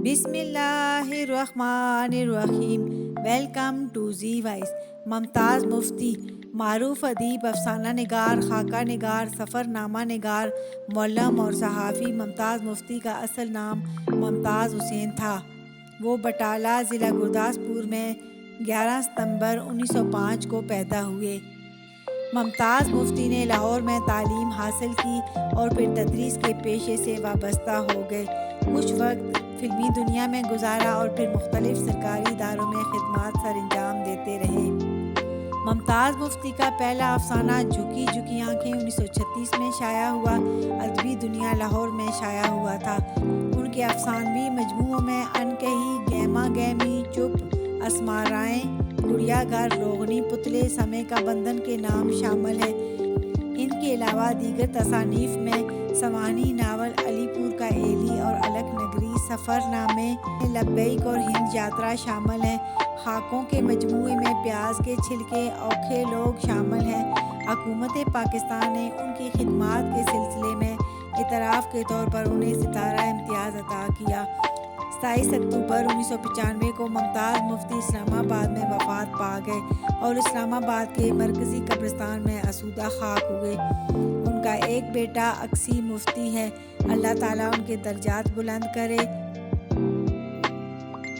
بسم اللہ الرحمن الرحیم۔ Welcome to Zee Voice. Mumtaz Mufti, معروف ادیب، افسانہ نگار، خاکہ نگار، سفر نامہ نگار، مولم اور صحافی ممتاز مفتی کا اصل نام ممتاز حسین تھا۔ وہ بٹالہ ضلع گرداسپور میں 11 ستمبر 1905 کو پیدا ہوئے۔ ممتاز مفتی نے لاہور میں تعلیم حاصل کی اور پھر تدریس کے پیشے سے وابستہ ہو گئے۔ کچھ وقت فلمی دنیا میں گزارا اور پھر مختلف سرکاری اداروں میں خدمات سر انجام دیتے رہے۔ ممتاز مفتی کا پہلا افسانہ جھکی جھکی آنکھیں 1936 میں شائع ہوا۔ ادبی دنیا لاہور میں شائع ہوا تھا۔ ان کے افسانوی مجموعوں میں ان کہی، گہما گہمی، چپ، اسمارائیں، گڑیا گھر، روغنی پتلے، سمے کا بندھن کے نام شامل ہیں۔ ان کے علاوہ دیگر تصانیف میں سوانحی ناول علی پور کا ایلی اور الک نگری، سفر نامے، لبیک اور ہند یاترا شامل ہیں۔ خاکوں کے مجموعے میں پیاز کے چھلکے، اوکھے لوگ شامل ہیں۔ حکومت پاکستان نے ان کی خدمات کے سلسلے میں اعتراف کے طور پر انہیں ستارہ امتیاز عطا کیا۔ 27 اکتوبر 1995 کو ممتاز مفتی اسلام آباد میں وفات پا گئے اور اسلام آباد کے مرکزی قبرستان میں آسودہ خاک ہوئے۔ ان کا ایک بیٹا اکسی مفتی ہے۔ اللہ تعالیٰ ان کے درجات بلند کرے۔